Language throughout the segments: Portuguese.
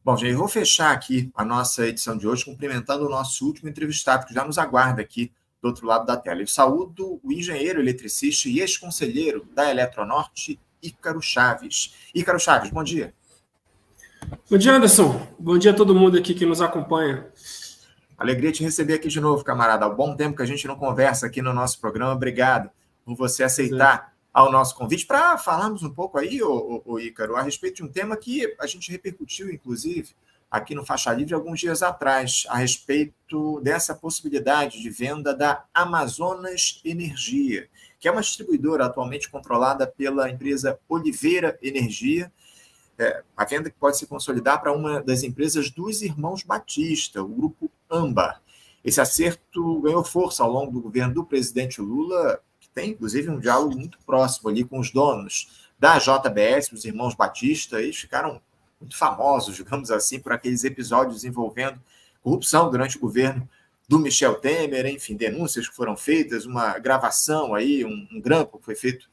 Bom, gente, eu vou fechar aqui a nossa edição de hoje cumprimentando o nosso último entrevistado, que já nos aguarda aqui do outro lado da tela. Eu saúdo o engenheiro eletricista e ex-conselheiro da Eletronorte, Ícaro Chaves. Ícaro Chaves, bom dia. Bom dia, Anderson. Bom dia a todo mundo aqui que nos acompanha. Alegria te receber aqui de novo, camarada. Há um bom tempo que a gente não conversa aqui no nosso programa. Obrigado por você aceitar ao nosso convite para falarmos um pouco aí, o Ícaro, a respeito de um tema que a gente repercutiu, inclusive, aqui no Faixa Livre alguns dias atrás, a respeito dessa possibilidade de venda da Amazonas Energia, que é uma distribuidora atualmente controlada pela empresa Oliveira Energia, a venda que pode se consolidar para uma das empresas dos irmãos Batista, o grupo Âmbar. Esse acerto ganhou força ao longo do governo do presidente Lula, que tem, inclusive, um diálogo muito próximo ali com os donos da JBS, os irmãos Batista. Eles ficaram muito famosos, digamos assim, por aqueles episódios envolvendo corrupção durante o governo do Michel Temer, enfim, denúncias que foram feitas, uma gravação aí, um grampo que foi feito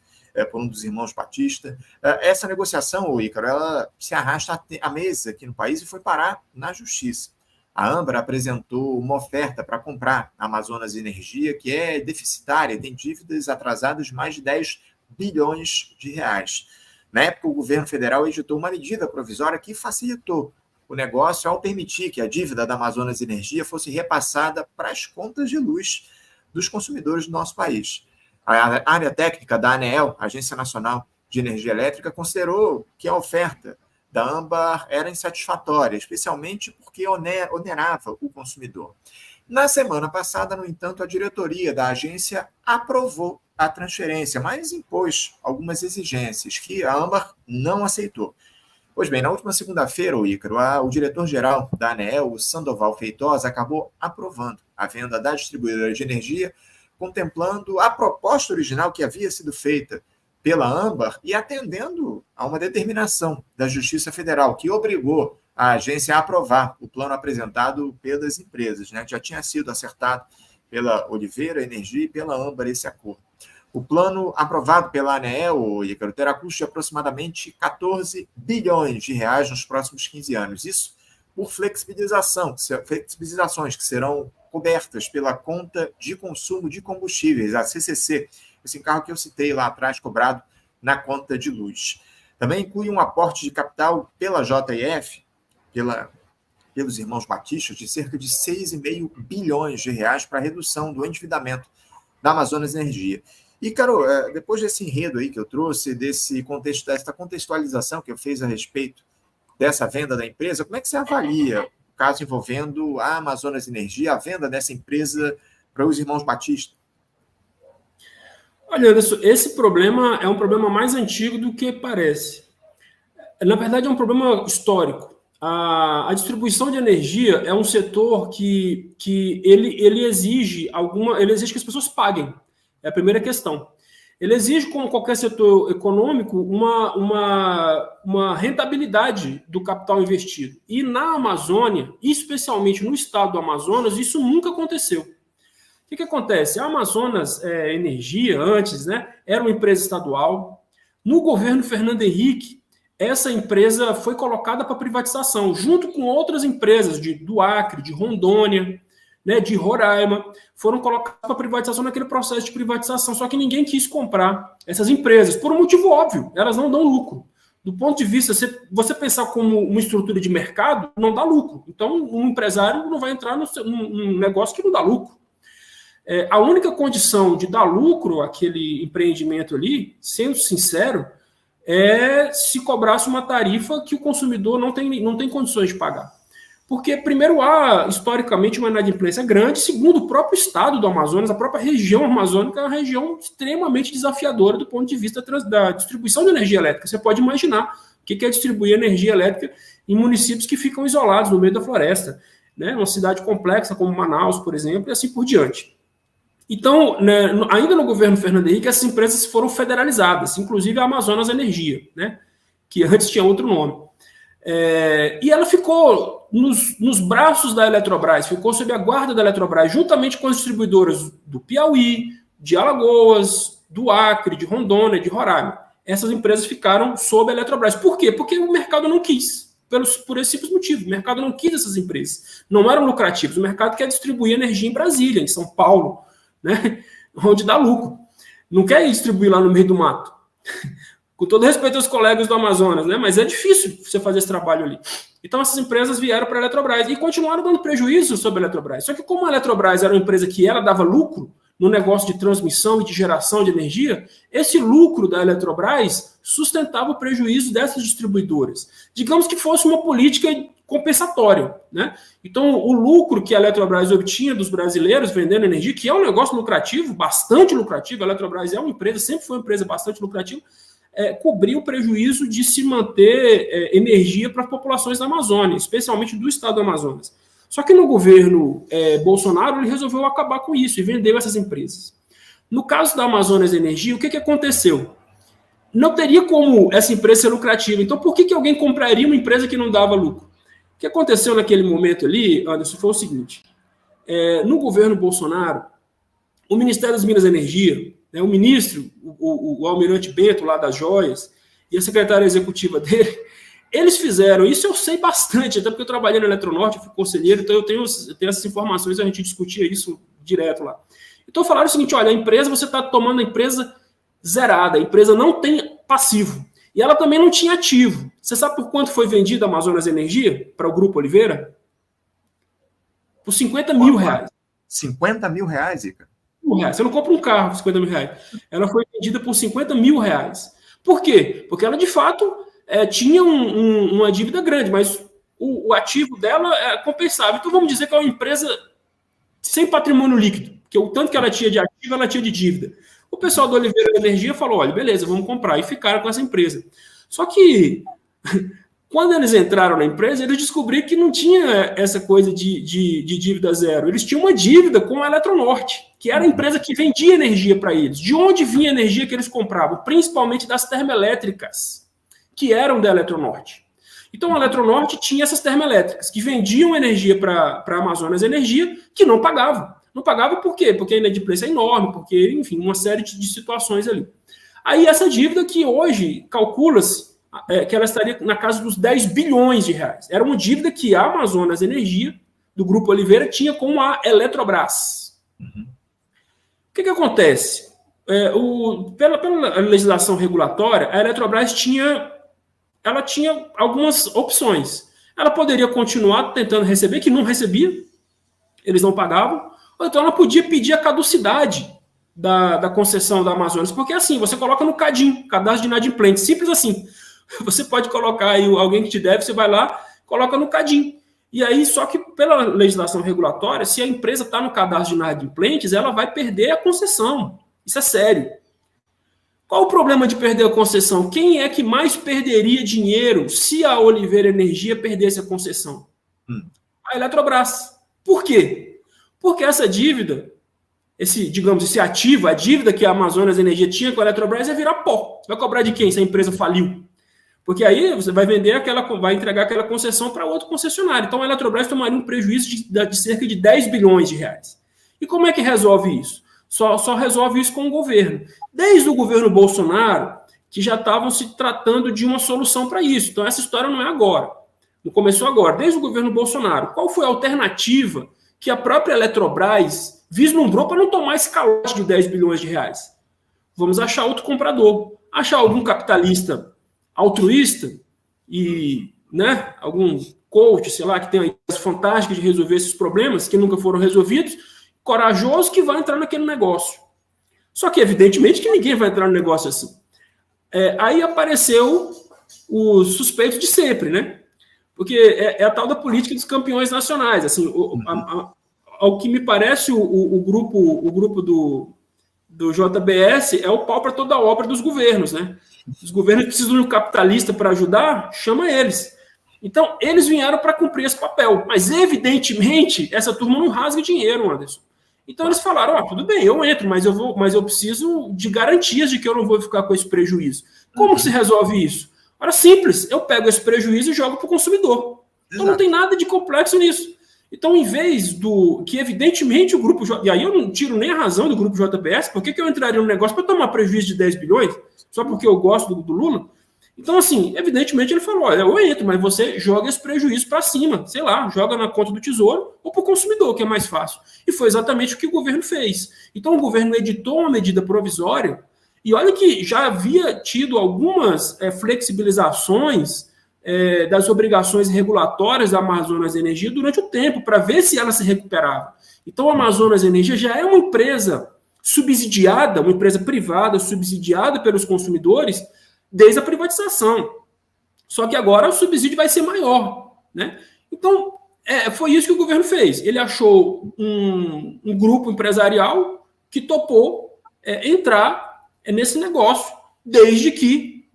por um dos irmãos Batista. Essa negociação, Ícaro, ela se arrasta há meses aqui no país e foi parar na justiça. A Âmbar apresentou uma oferta para comprar a Amazonas Energia, que é deficitária, tem dívidas atrasadas de mais de 10 bilhões de reais. Na época, o governo federal editou uma medida provisória que facilitou o negócio ao permitir que a dívida da Amazonas Energia fosse repassada para as contas de luz dos consumidores do nosso país. A área técnica da ANEEL, Agência Nacional de Energia Elétrica, considerou que a oferta da Âmbar era insatisfatória, especialmente porque onerava o consumidor. Na semana passada, no entanto, a diretoria da agência aprovou a transferência, mas impôs algumas exigências que a Âmbar não aceitou. Pois bem, na última segunda-feira, Ícaro, o diretor-geral da ANEEL, o Sandoval Feitosa, acabou aprovando a venda da distribuidora de energia, contemplando a proposta original que havia sido feita pela Âmbar e atendendo a uma determinação da Justiça Federal, que obrigou a agência a aprovar o plano apresentado pelas empresas, né? Já tinha sido acertado pela Oliveira Energia e pela Âmbar esse acordo. O plano aprovado pela ANEEL, Ícaro, terá custo de aproximadamente 14 bilhões de reais nos próximos 15 anos. Isso por flexibilizações que serão cobertas pela conta de consumo de combustíveis, a CCC, esse encargo que eu citei lá atrás, cobrado na conta de luz. Também inclui um aporte de capital pela JF, pelos irmãos Batista, de cerca de 6,5 bilhões de reais para a redução do endividamento da Amazonas Energia. E, Caro, depois desse enredo aí que eu trouxe, dessa contextualização que eu fiz a respeito dessa venda da empresa, como é que você avalia o caso envolvendo a Amazonas Energia, a venda dessa empresa para os irmãos Batista? Olha, Anderson, esse problema é um problema mais antigo do que parece. Na verdade, é um problema histórico. A distribuição de energia é um setor que ele exige que as pessoas paguem. É a primeira questão. Ele exige, como qualquer setor econômico, uma rentabilidade do capital investido. E na Amazônia, especialmente no estado do Amazonas, isso nunca aconteceu. O que acontece? A Amazonas Energia, antes, né, era uma empresa estadual. No governo Fernando Henrique, essa empresa foi colocada para privatização, junto com outras empresas do Acre, de Rondônia, né, de Roraima, foram colocadas para privatização naquele processo de privatização, só que ninguém quis comprar essas empresas, por um motivo óbvio, elas não dão lucro. Do ponto de vista, você pensar como uma estrutura de mercado, não dá lucro. Então, um empresário não vai entrar num negócio que não dá lucro. A única condição de dar lucro àquele empreendimento ali, sendo sincero, é se cobrasse uma tarifa que o consumidor não tem condições de pagar. Porque, primeiro, há, historicamente, uma inadimplência grande. Segundo, o próprio estado do Amazonas, a própria região amazônica é uma região extremamente desafiadora do ponto de vista da distribuição de energia elétrica. Você pode imaginar o que é distribuir energia elétrica em municípios que ficam isolados no meio da floresta, né? Uma cidade complexa como Manaus, por exemplo, e assim por diante. Então, né, ainda no governo Fernando Henrique, essas empresas foram federalizadas, inclusive a Amazonas Energia, né? Que antes tinha outro nome. E ela ficou nos braços da Eletrobras, ficou sob a guarda da Eletrobras, juntamente com as distribuidoras do Piauí, de Alagoas, do Acre, de Rondônia, de Roraima. Essas empresas ficaram sob a Eletrobras. Por quê? Porque o mercado não quis. por esse simples motivo. O mercado não quis essas empresas. Não eram lucrativas. O mercado quer distribuir energia em Brasília, em São Paulo, né? Onde dá lucro. Não quer distribuir lá no meio do mato. Com todo respeito aos colegas do Amazonas, né? Mas é difícil você fazer esse trabalho ali. Então, essas empresas vieram para a Eletrobras e continuaram dando prejuízo sobre a Eletrobras. Só que como a Eletrobras era uma empresa que ela dava lucro no negócio de transmissão e de geração de energia, esse lucro da Eletrobras sustentava o prejuízo dessas distribuidoras. Digamos que fosse uma política compensatória, né? Então, o lucro que a Eletrobras obtinha dos brasileiros vendendo energia, que é um negócio lucrativo, bastante lucrativo, a Eletrobras é uma empresa, sempre foi uma empresa bastante lucrativa, cobrir o prejuízo de se manter energia para as populações da Amazônia, especialmente do estado do Amazonas. Só que no governo Bolsonaro, ele resolveu acabar com isso e vendeu essas empresas. No caso da Amazonas Energia, o que aconteceu? Não teria como essa empresa ser lucrativa. Então, por que alguém compraria uma empresa que não dava lucro? O que aconteceu naquele momento ali, Anderson, foi o seguinte. No governo Bolsonaro, o Ministério das Minas e Energia, o ministro, o almirante Bento, lá das joias, e a secretária executiva dele, eles fizeram, isso eu sei bastante, até porque eu trabalhei na Eletronorte, eu fui conselheiro, então eu tenho essas informações, a gente discutia isso direto lá. Então falaram o seguinte, olha, a empresa, você está tomando a empresa zerada, a empresa não tem passivo, e ela também não tinha ativo. Você sabe por quanto foi vendida a Amazonas Energia para o Grupo Oliveira? Por 50 mil reais. 50 mil reais, Ica? Você não compra um carro por 50 mil reais. Ela foi vendida por 50 mil reais. Por quê? Porque ela, de fato, tinha uma dívida grande, mas o ativo dela é compensável. Então, vamos dizer que é uma empresa sem patrimônio líquido, porque o tanto que ela tinha de ativo, ela tinha de dívida. O pessoal do Oliveira Energia falou, olha, beleza, vamos comprar. E ficaram com essa empresa. Só que, quando eles entraram na empresa, eles descobriram que não tinha essa coisa de dívida zero. Eles tinham uma dívida com a Eletronorte, que era a empresa que vendia energia para eles. De onde vinha a energia que eles compravam? Principalmente das termoelétricas, que eram da Eletronorte. Então, a Eletronorte tinha essas termoelétricas, que vendiam energia para a Amazonas Energia, que não pagavam. Não pagava por quê? Porque a inadimplência é enorme, porque, enfim, uma série de situações ali. Aí, essa dívida que hoje calcula-se que ela estaria na casa dos 10 bilhões de reais. Era uma dívida que a Amazonas Energia, do Grupo Oliveira, tinha com a Eletrobras. Uhum. O que acontece? Pela legislação regulatória, a Eletrobras tinha algumas opções. Ela poderia continuar tentando receber, que não recebia, eles não pagavam, ou então ela podia pedir a caducidade da concessão da Amazonas, porque assim, você coloca no CADIM, Cadastro de Inadimplente, simples assim. Você pode colocar aí alguém que te deve, você vai lá, coloca no CADIM. E aí, só que pela legislação regulatória, se a empresa está no cadastro de inadimplentes, ela vai perder a concessão. Isso é sério. Qual o problema de perder a concessão? Quem é que mais perderia dinheiro se a Oliveira Energia perdesse a concessão? A Eletrobras. Por quê? Porque essa dívida, esse ativo, a dívida que a Amazonas Energia tinha com a Eletrobras ia virar pó. Você vai cobrar de quem se a empresa faliu? Porque aí você vai vai entregar aquela concessão para outro concessionário. Então a Eletrobras tomaria um prejuízo de cerca de 10 bilhões de reais. E como é que resolve isso? Só resolve isso com o governo. Desde o governo Bolsonaro, que já estavam se tratando de uma solução para isso. Então essa história não é agora. Não começou agora. Desde o governo Bolsonaro. Qual foi a alternativa que a própria Eletrobras vislumbrou para não tomar esse calote de 10 bilhões de reais? Vamos achar outro comprador. Achar algum capitalista altruísta e, né, algum coach, sei lá, que tem ideias fantásticas de resolver esses problemas que nunca foram resolvidos, corajoso que vai entrar naquele negócio. Só que, evidentemente, que ninguém vai entrar no negócio assim. Aí apareceu o suspeito de sempre, né? Porque é a tal da política dos campeões nacionais. Assim, ao que me parece, o grupo do JBS é o pau para toda a obra dos governos, né? Os governos precisam de um capitalista para ajudar, chama eles. Então, eles vieram para cumprir esse papel. Mas, evidentemente, essa turma não rasga dinheiro, Anderson. Então, eles falaram, tudo bem, eu entro, mas eu preciso de garantias de que eu não vou ficar com esse prejuízo. Como que se resolve isso? Ora, simples, eu pego esse prejuízo e jogo para o consumidor. Então, não tem nada de complexo nisso. Então, em vez que, evidentemente, o grupo... E aí eu não tiro nem a razão do grupo JBS, por que eu entraria no negócio para tomar prejuízo de 10 bilhões? Só porque eu gosto do Lula? Então, assim, evidentemente ele falou, olha, eu entro, mas você joga esse prejuízo para cima, sei lá, joga na conta do Tesouro ou para o consumidor, que é mais fácil. E foi exatamente o que o governo fez. Então, o governo editou uma medida provisória, e olha que já havia tido algumas flexibilizações das obrigações regulatórias da Amazonas Energia durante o tempo, para ver se ela se recuperava. Então, a Amazonas Energia já é uma empresa subsidiada, uma empresa privada subsidiada pelos consumidores, desde a privatização. Só que agora o subsídio vai ser maior, né? Então, foi isso que o governo fez. Ele achou um grupo empresarial que topou entrar nesse negócio, desde que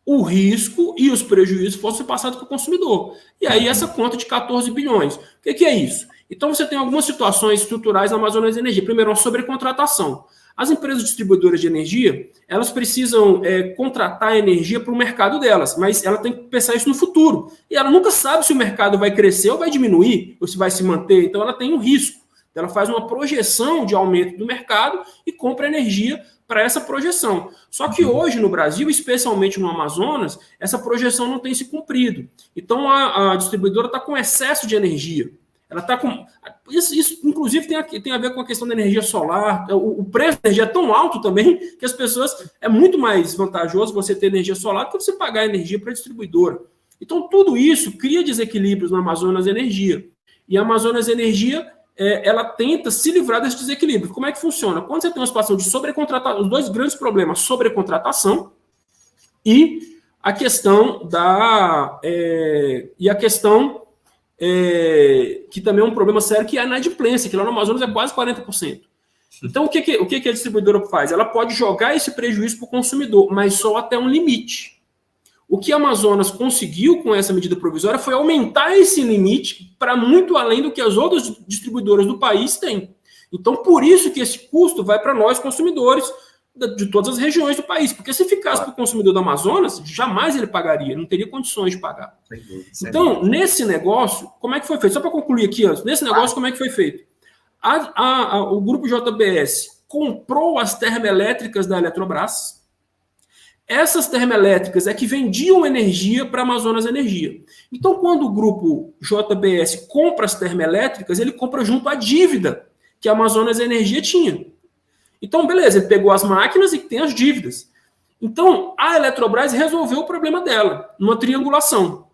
o risco e os prejuízos fossem passados para o consumidor. E aí essa conta de 14 bilhões. O que é isso? Então você tem algumas situações estruturais na Amazonas Energia. Primeiro, uma sobrecontratação. As empresas distribuidoras de energia, elas precisam contratar energia para o mercado delas, mas ela tem que pensar isso no futuro. E ela nunca sabe se o mercado vai crescer ou vai diminuir, ou se vai se manter. Então ela tem um risco. Ela faz uma projeção de aumento do mercado e compra energia para essa projeção. Só que hoje no Brasil, especialmente no Amazonas, essa projeção não tem se cumprido. Então a distribuidora está com excesso de energia. Ela está com. Isso inclusive, tem a ver com a questão da energia solar. O preço da energia é tão alto também que as pessoas. É muito mais vantajoso você ter energia solar do que você pagar energia para a distribuidora. Então, tudo isso cria desequilíbrios na Amazonas Energia. E a Amazonas Energia ela tenta se livrar desse desequilíbrio. Como é que funciona? Quando você tem uma situação de sobrecontratação, os dois grandes problemas, sobrecontratação e a questão que também é um problema sério, que é a inadimplência, que lá no Amazonas é quase 40%. Então, o que a distribuidora faz? Ela pode jogar esse prejuízo para o consumidor, mas só até um limite. O que a Amazonas conseguiu com essa medida provisória foi aumentar esse limite para muito além do que as outras distribuidoras do país têm. Então, por isso que esse custo vai para nós, consumidores, de todas as regiões do país. Porque se ficasse para o consumidor do Amazonas, jamais ele pagaria, não teria condições de pagar. Então, nesse negócio, como é que foi feito? Só para concluir aqui antes, nesse negócio, como é que foi feito? O grupo JBS comprou as termoelétricas da Eletrobras. Essas termoelétricas é que vendiam energia para a Amazonas Energia. Então, quando o grupo JBS compra as termoelétricas, ele compra junto à dívida que a Amazonas Energia tinha. Então, beleza, ele pegou as máquinas e tem as dívidas. Então, a Eletrobras resolveu o problema dela, numa triangulação.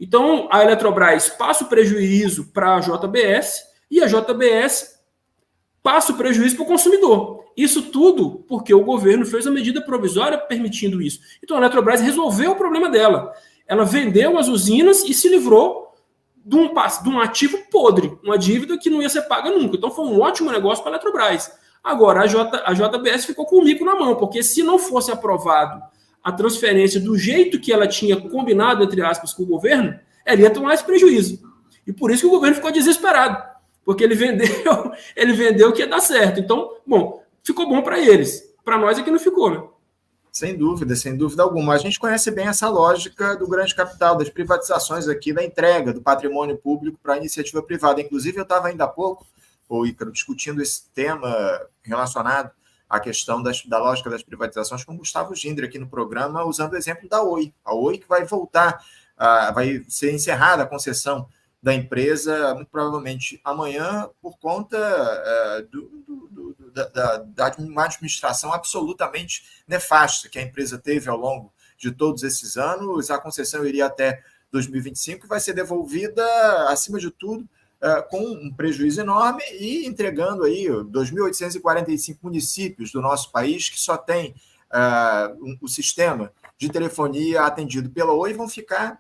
Então, a Eletrobras passa o prejuízo para a JBS e a JBS passa o prejuízo para o consumidor. Isso tudo porque o governo fez a medida provisória permitindo isso. Então, a Eletrobras resolveu o problema dela. Ela vendeu as usinas e se livrou de um ativo podre, uma dívida que não ia ser paga nunca. Então, foi um ótimo negócio para a Eletrobras. Agora, a JBS ficou com o mico na mão, porque se não fosse aprovado a transferência do jeito que ela tinha combinado, entre aspas, com o governo, ela ia tomar esse prejuízo. E por isso que o governo ficou desesperado, porque ele vendeu que ia dar certo. Então, bom, ficou bom para eles. Para nós é que não ficou, né? Sem dúvida alguma. A gente conhece bem essa lógica do grande capital, das privatizações aqui, da entrega do patrimônio público para a iniciativa privada. Inclusive, eu estava ainda há pouco, Ícaro, discutindo esse tema relacionado à questão da lógica das privatizações com o Gustavo Gindre aqui no programa, usando o exemplo da Oi. A Oi que vai voltar, vai ser encerrada a concessão da empresa, muito provavelmente amanhã, por conta da uma administração absolutamente nefasta que a empresa teve ao longo de todos esses anos. A concessão iria até 2025 e vai ser devolvida, acima de tudo, com um prejuízo enorme e entregando aí 2.845 municípios do nosso país que só tem o sistema de telefonia atendido pela Oi, vão ficar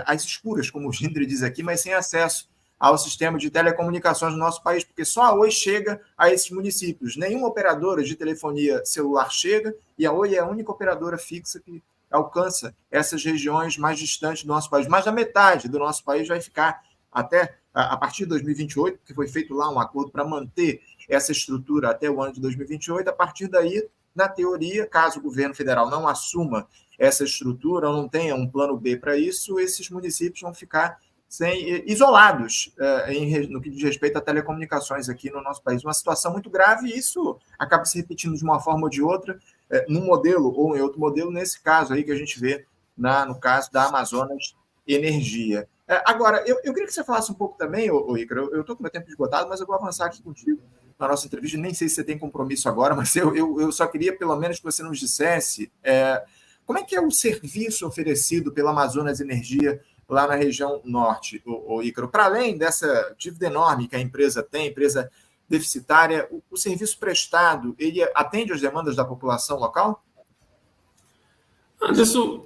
às escuras, como o Gindre diz aqui, mas sem acesso ao sistema de telecomunicações do nosso país, porque só a Oi chega a esses municípios. Nenhuma operadora de telefonia celular chega, e a Oi é a única operadora fixa que alcança essas regiões mais distantes do nosso país. Mais da metade do nosso país vai ficar até a partir de 2028, porque foi feito lá um acordo para manter essa estrutura até o ano de 2028. A partir daí, na teoria, caso o governo federal não assuma essa estrutura, ou não tenha um plano B para isso, esses municípios vão ficar isolados no que diz respeito a telecomunicações aqui no nosso país. Uma situação muito grave, e isso acaba se repetindo de uma forma ou de outra num modelo ou em outro modelo, nesse caso aí que a gente vê no caso da Amazonas Energia. Agora, eu queria que você falasse um pouco também, Ícaro, eu estou com meu tempo esgotado, mas eu vou avançar aqui contigo na nossa entrevista, nem sei se você tem compromisso agora, mas eu só queria pelo menos que você nos dissesse como é que é o serviço oferecido pela Amazonas Energia lá na região norte, Ícaro, para além dessa dívida enorme que a empresa tem, empresa deficitária, o serviço prestado, ele atende às demandas da população local? Anderson,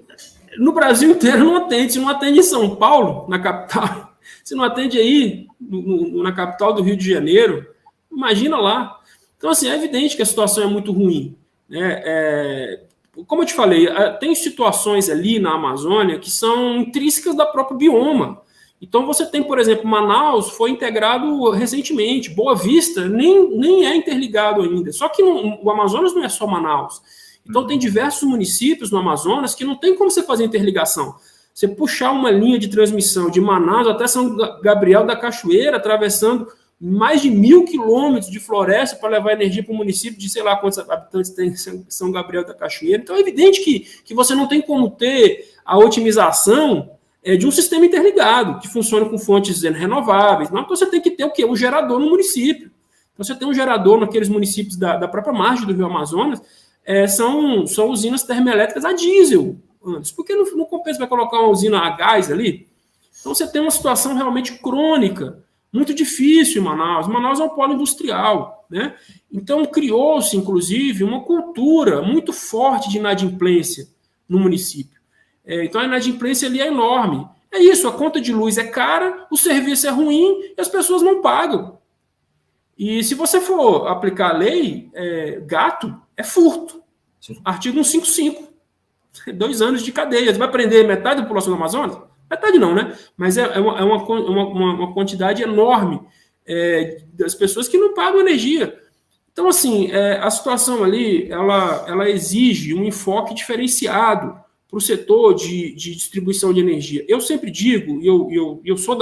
no Brasil inteiro não atende. Se não atende em São Paulo, na capital, se não atende aí na capital do Rio de Janeiro, imagina lá. Então, assim, é evidente que a situação é muito ruim, né? Como eu te falei, tem situações ali na Amazônia que são intrínsecas da própria bioma. Então, você tem, por exemplo, Manaus foi integrado recentemente, Boa Vista nem é interligado ainda. Só que o Amazonas não é só Manaus. Então, tem diversos municípios no Amazonas que não tem como você fazer interligação. Você puxar uma linha de transmissão de Manaus até São Gabriel da Cachoeira, atravessando mais de 1.000 quilômetros de floresta para levar energia para o município de sei lá quantos habitantes tem São Gabriel da Cachoeira. Então, é evidente que você não tem como ter a otimização de um sistema interligado, que funciona com fontes renováveis. Então, você tem que ter o quê? Um gerador no município. Então, você tem um gerador naqueles municípios da própria margem do Rio Amazonas, são usinas termoelétricas a diesel, antes. Por que não compensa vai colocar uma usina a gás ali? Então, você tem uma situação realmente crônica, muito difícil em Manaus. Manaus é um polo industrial, né? Então, criou-se, inclusive, uma cultura muito forte de inadimplência no município. Então, a inadimplência ali é enorme. É isso, a conta de luz é cara, o serviço é ruim e as pessoas não pagam. E se você for aplicar a lei, gato é furto. Sim. Artigo 155. 2 anos de cadeia. Você vai prender metade da população do Amazonas? Metade não, né? Mas é uma quantidade enorme das pessoas que não pagam energia. Então, assim, a situação ali, ela exige um enfoque diferenciado para o setor de distribuição de energia. Eu sempre digo, eu sou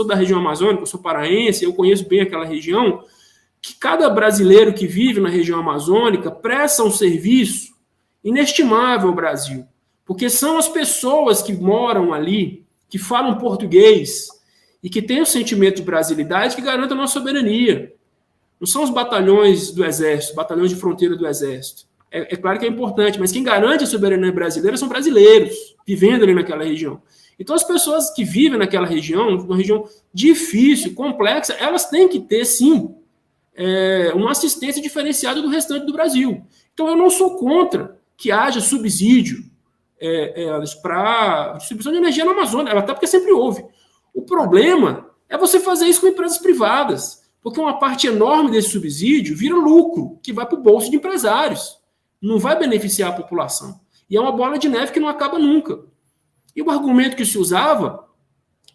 da região amazônica, eu sou paraense, eu conheço bem aquela região, que cada brasileiro que vive na região amazônica presta um serviço inestimável ao Brasil, porque são as pessoas que moram ali, que falam português e que têm o sentimento de brasilidade que garantem a nossa soberania. Não são os batalhões do Exército, batalhões de fronteira do Exército. É claro que é importante, mas quem garante a soberania brasileira são brasileiros, vivendo ali naquela região. Então, as pessoas que vivem naquela região, uma região difícil, complexa, elas têm que ter, sim, uma assistência diferenciada do restante do Brasil. Então, eu não sou contra que haja subsídio para distribuição de energia na Amazônia, até porque sempre houve. O problema é você fazer isso com empresas privadas, porque uma parte enorme desse subsídio vira lucro, que vai para o bolso de empresários. Não vai beneficiar a população. E é uma bola de neve que não acaba nunca. E o argumento que se usava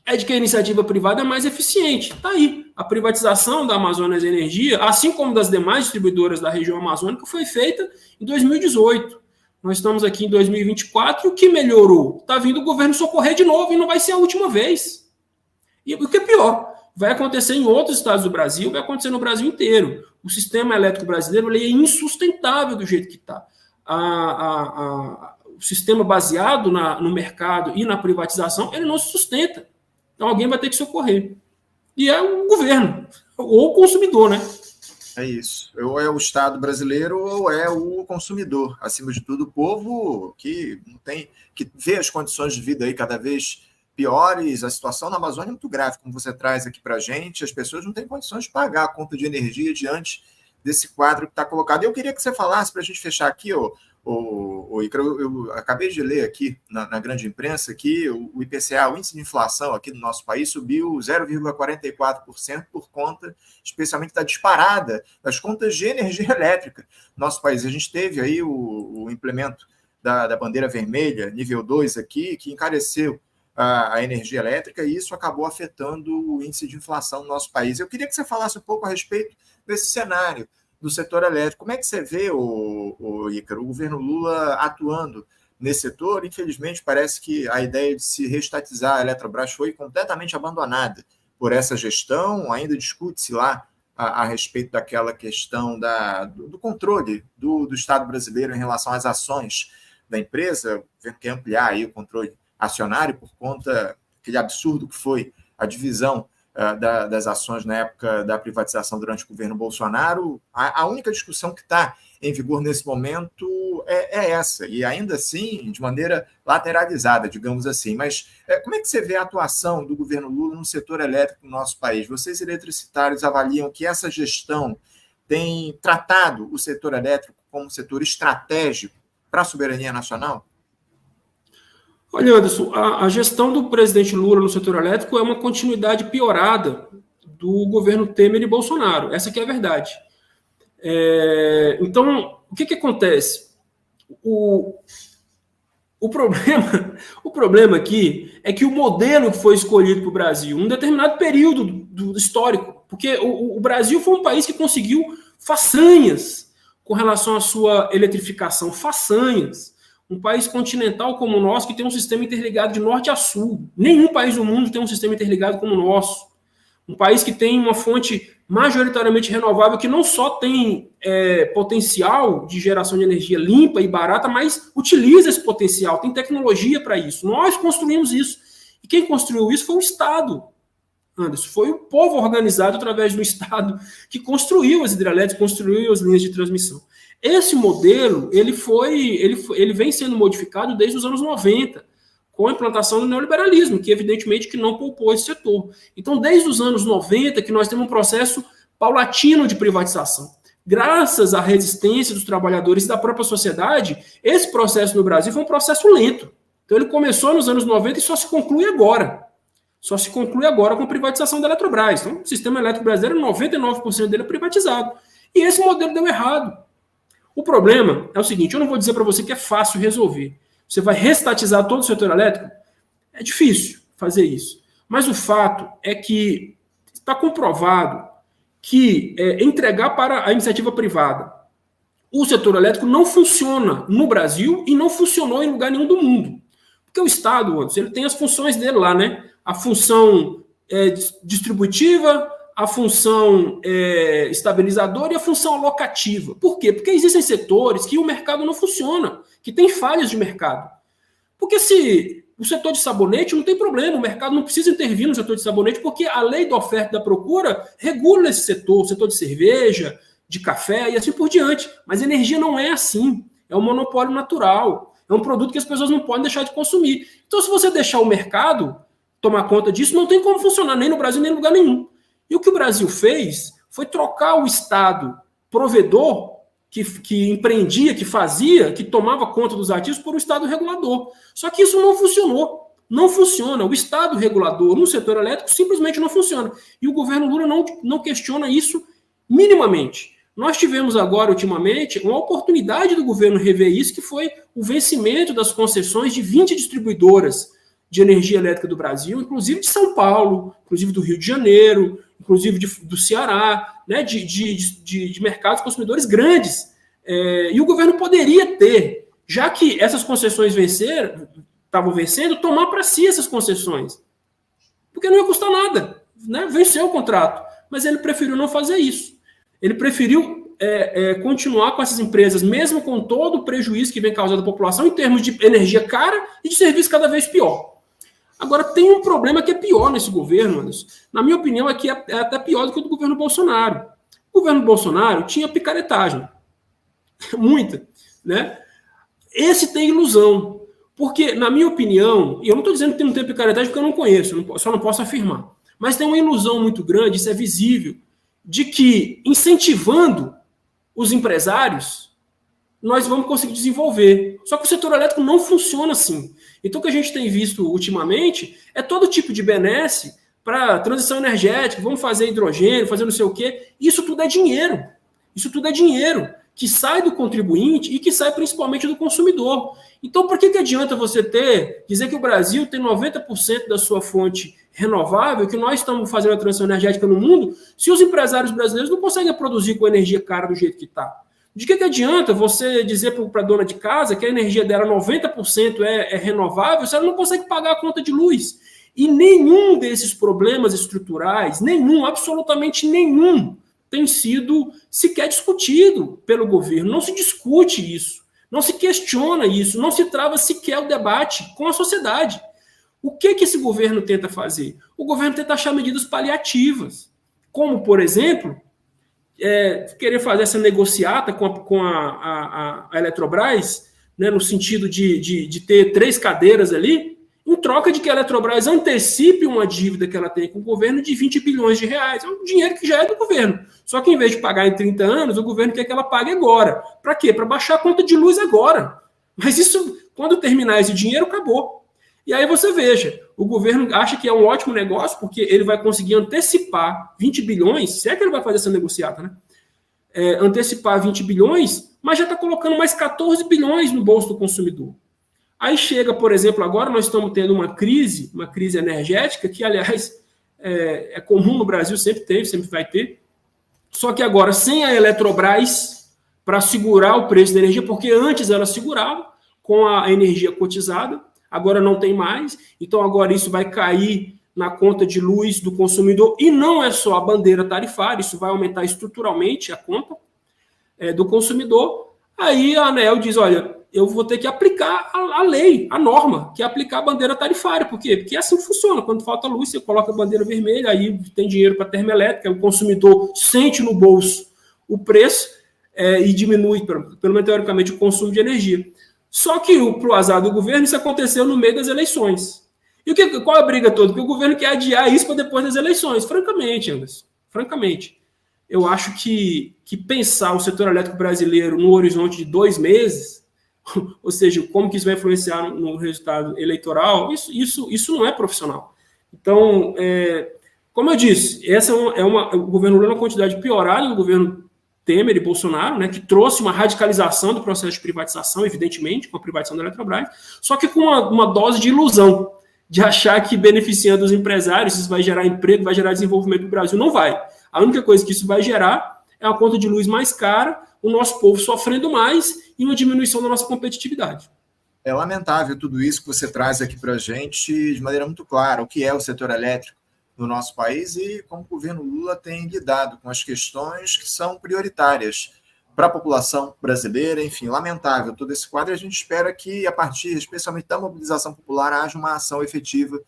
é de que a iniciativa privada é mais eficiente. Está aí. A privatização da Amazonas Energia, assim como das demais distribuidoras da região amazônica, foi feita em 2018. Nós estamos aqui em 2024 e o que melhorou? Está vindo o governo socorrer de novo e não vai ser a última vez. E o que é pior, vai acontecer em outros estados do Brasil, vai acontecer no Brasil inteiro. O sistema elétrico brasileiro ele é insustentável do jeito que está. O sistema baseado no mercado e na privatização, ele não se sustenta. Então alguém vai ter que socorrer. E é o governo, ou o consumidor, né? É isso. Ou é o Estado brasileiro ou é o consumidor. Acima de tudo, o povo que não tem, que vê as condições de vida aí cada vez piores. A situação na Amazônia é muito grave, como você traz aqui para a gente. As pessoas não têm condições de pagar a conta de energia diante desse quadro que está colocado. Eu queria que você falasse, para a gente fechar aqui, Ícaro, eu acabei de ler aqui na grande imprensa que o IPCA, o índice de inflação aqui no nosso país, subiu 0,44% por conta, especialmente da disparada das contas de energia elétrica no nosso país. A gente teve aí o implemento da bandeira vermelha, nível 2 aqui, que encareceu a energia elétrica e isso acabou afetando o índice de inflação no nosso país. Eu queria que você falasse um pouco a respeito desse cenário do setor elétrico. Como é que você vê, Ícaro, o governo Lula atuando nesse setor? Infelizmente, parece que a ideia de se reestatizar a Eletrobras foi completamente abandonada por essa gestão. Ainda discute-se lá a respeito daquela questão do controle do Estado brasileiro em relação às ações da empresa. O governo quer ampliar aí o controle acionário por conta daquele absurdo que foi a divisão das ações na época da privatização durante o governo Bolsonaro. A única discussão que está em vigor nesse momento é essa, e ainda assim de maneira lateralizada, digamos assim. Mas como é que você vê a atuação do governo Lula no setor elétrico no nosso país? Vocês, eletricitários, avaliam que essa gestão tem tratado o setor elétrico como um setor estratégico para a soberania nacional? Olha, Anderson, a gestão do presidente Lula no setor elétrico é uma continuidade piorada do governo Temer e Bolsonaro. Essa que é a verdade. Então, o que acontece? O problema aqui é que o modelo que foi escolhido para o Brasil, um determinado período do histórico, porque o Brasil foi um país que conseguiu façanhas com relação à sua eletrificação, façanhas. Um país continental como o nosso, que tem um sistema interligado de norte a sul. Nenhum país do mundo tem um sistema interligado como o nosso. Um país que tem uma fonte majoritariamente renovável, que não só tem potencial de geração de energia limpa e barata, mas utiliza esse potencial, tem tecnologia para isso. Nós construímos isso. E quem construiu isso foi o Estado, Anderson. Foi o povo organizado através do Estado que construiu as hidrelétricas, construiu as linhas de transmissão. Esse modelo, ele vem sendo modificado desde os anos 90, com a implantação do neoliberalismo, que evidentemente que não poupou esse setor. Então, desde os anos 90, que nós temos um processo paulatino de privatização. Graças à resistência dos trabalhadores e da própria sociedade, esse processo no Brasil foi um processo lento. Então, ele começou nos anos 90 e só se conclui agora. Só se conclui agora com a privatização da Eletrobras. Então, o sistema elétrico brasileiro, 99% dele é privatizado. E esse modelo deu errado. O problema é o seguinte, eu não vou dizer para você que é fácil resolver. Você vai restatizar todo o setor elétrico? É difícil fazer isso. Mas o fato é que está comprovado que entregar para a iniciativa privada o setor elétrico não funciona no Brasil e não funcionou em lugar nenhum do mundo. Porque o Estado, ele tem as funções dele lá, né? A função distributiva, a função estabilizadora e a função alocativa. Por quê? Porque existem setores que o mercado não funciona, que tem falhas de mercado. Porque se o setor de sabonete não tem problema, o mercado não precisa intervir no setor de sabonete, porque a lei da oferta e da procura regula esse setor, o setor de cerveja, de café e assim por diante. Mas energia não é assim, é um monopólio natural, é um produto que as pessoas não podem deixar de consumir. Então, se você deixar o mercado tomar conta disso, não tem como funcionar, nem no Brasil, nem em lugar nenhum. E o que o Brasil fez foi trocar o Estado provedor, que empreendia, que fazia, que tomava conta dos ativos, por um Estado regulador. Só que isso não funcionou. Não funciona. O Estado regulador no setor elétrico simplesmente não funciona. E o governo Lula não questiona isso minimamente. Nós tivemos agora, ultimamente, uma oportunidade do governo rever isso, que foi o vencimento das concessões de 20 distribuidoras de energia elétrica do Brasil, inclusive de São Paulo, inclusive do Rio de Janeiro, inclusive do Ceará, né, de mercados consumidores grandes. E o governo poderia ter, já que essas concessões estavam vencendo, tomar para si essas concessões. Porque não ia custar nada, né? Venceu o contrato. Mas ele preferiu não fazer isso. Ele preferiu continuar com essas empresas, mesmo com todo o prejuízo que vem causando à população, em termos de energia cara e de serviço cada vez pior. Agora, tem um problema que é pior nesse governo, Anderson. Na minha opinião, é que é até pior do que o do governo Bolsonaro. O governo Bolsonaro tinha picaretagem. Muita. Né? Esse tem ilusão. Porque, na minha opinião, e eu não estou dizendo que não tem picaretagem porque eu não conheço, só não posso afirmar. Mas tem uma ilusão muito grande, isso é visível, de que incentivando os empresários, nós vamos conseguir desenvolver. Só que o setor elétrico não funciona assim. Então, o que a gente tem visto ultimamente é todo tipo de benesse para transição energética, vamos fazer hidrogênio, fazer não sei o quê. Isso tudo é dinheiro. Isso tudo é dinheiro que sai do contribuinte e que sai principalmente do consumidor. Então, por que adianta você dizer que o Brasil tem 90% da sua fonte renovável, que nós estamos fazendo a transição energética no mundo, se os empresários brasileiros não conseguem produzir com energia cara do jeito que está? De que adianta você dizer para a dona de casa que a energia dela 90% é renovável se ela não consegue pagar a conta de luz? E nenhum desses problemas estruturais, absolutamente nenhum, tem sido sequer discutido pelo governo. Não se discute isso, não se questiona isso, não se trava sequer o debate com a sociedade. O que esse governo tenta fazer? O governo tenta achar medidas paliativas, como, por exemplo, querer fazer essa negociata com a Eletrobras, né, no sentido de ter 3 cadeiras ali, em troca de que a Eletrobras antecipe uma dívida que ela tem com o governo de 20 bilhões de reais. É um dinheiro que já é do governo. Só que, em vez de pagar em 30 anos, o governo quer que ela pague agora. Para quê? Para baixar a conta de luz agora. Mas isso, quando terminar esse dinheiro, acabou. E aí você veja, o governo acha que é um ótimo negócio, porque ele vai conseguir antecipar 20 bilhões, se é que ele vai fazer essa negociata, né? Antecipar 20 bilhões, mas já está colocando mais 14 bilhões no bolso do consumidor. Aí chega, por exemplo, agora nós estamos tendo uma crise energética, que, aliás, é comum no Brasil, sempre teve, sempre vai ter. Só que agora, sem a Eletrobras para segurar o preço da energia, porque antes ela segurava com a energia cotizada, agora não tem mais. Então, agora isso vai cair na conta de luz do consumidor, e não é só a bandeira tarifária, isso vai aumentar estruturalmente a conta do consumidor. Aí a ANEEL diz, olha, eu vou ter que aplicar a lei, a norma, que é aplicar a bandeira tarifária. Por quê? Porque é assim que funciona. Quando falta luz, você coloca a bandeira vermelha, aí tem dinheiro para a termoelétrica, o consumidor sente no bolso o preço e diminui, pelo menos teoricamente, o consumo de energia. Só que, para o azar do governo, isso aconteceu no meio das eleições. E qual é a briga toda? Porque o governo quer adiar isso para depois das eleições. Francamente, Anderson, eu acho que pensar o setor elétrico brasileiro no horizonte de 2 meses, ou seja, como que isso vai influenciar no resultado eleitoral, isso não é profissional. Então, como eu disse, essa o governo Lula é uma quantidade piorada no governo Temer e Bolsonaro, né, que trouxe uma radicalização do processo de privatização, evidentemente, com a privatização da Eletrobras, só que com uma dose de ilusão, de achar que beneficiando os empresários isso vai gerar emprego, vai gerar desenvolvimento no Brasil. Não vai. A única coisa que isso vai gerar é uma conta de luz mais cara, o nosso povo sofrendo mais e uma diminuição da nossa competitividade. É lamentável tudo isso que você traz aqui para a gente de maneira muito clara, o que é o setor elétrico no nosso país e como o governo Lula tem lidado com as questões que são prioritárias para a população brasileira. Enfim, lamentável todo esse quadro. A gente espera que, a partir, especialmente da mobilização popular, haja uma ação efetiva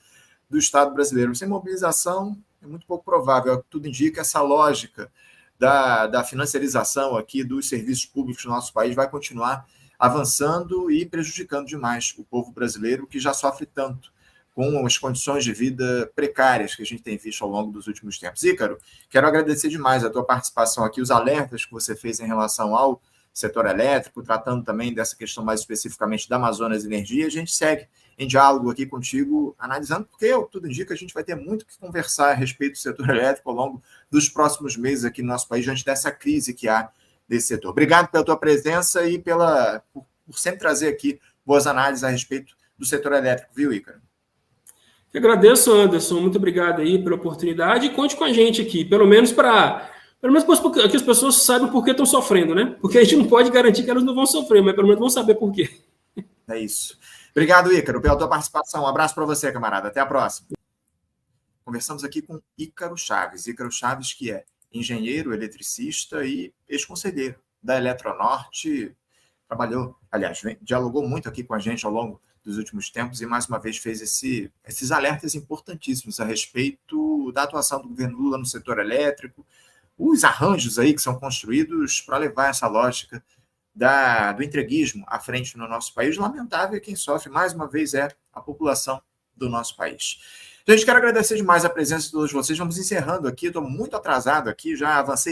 do Estado brasileiro. Sem mobilização, é muito pouco provável. Tudo indica essa lógica da financiarização aqui dos serviços públicos no nosso país vai continuar avançando e prejudicando demais o povo brasileiro, que já sofre tanto com as condições de vida precárias que a gente tem visto ao longo dos últimos tempos. Ícaro, quero agradecer demais a tua participação aqui, os alertas que você fez em relação ao setor elétrico, tratando também dessa questão mais especificamente da Amazonas Energia. A gente segue em diálogo aqui contigo, analisando, porque tudo indica, a gente vai ter muito que conversar a respeito do setor elétrico ao longo dos próximos meses aqui no nosso país, diante dessa crise que há desse setor. Obrigado pela tua presença e por sempre trazer aqui boas análises a respeito do setor elétrico, viu, Ícaro? Eu agradeço, Anderson. Muito obrigado aí pela oportunidade e conte com a gente aqui, pelo menos para que as pessoas saibam por que estão sofrendo, né? Porque a gente não pode garantir que elas não vão sofrer, mas pelo menos vão saber por quê. É isso. Obrigado, Ícaro, pela tua participação. Um abraço para você, camarada. Até a próxima. Conversamos aqui com Ícaro Chaves. Ícaro Chaves, que é engenheiro, eletricista e ex-conselheiro da Eletronorte. Trabalhou, aliás, dialogou muito aqui com a gente ao longo dos últimos tempos e, mais uma vez, fez esses alertas importantíssimos a respeito da atuação do governo Lula no setor elétrico, os arranjos aí que são construídos para levar essa lógica do entreguismo à frente no nosso país. Lamentável, e quem sofre, mais uma vez, é a população do nosso país. Gente, quero agradecer demais a presença de todos vocês. Vamos encerrando aqui, estou muito atrasado aqui, já avancei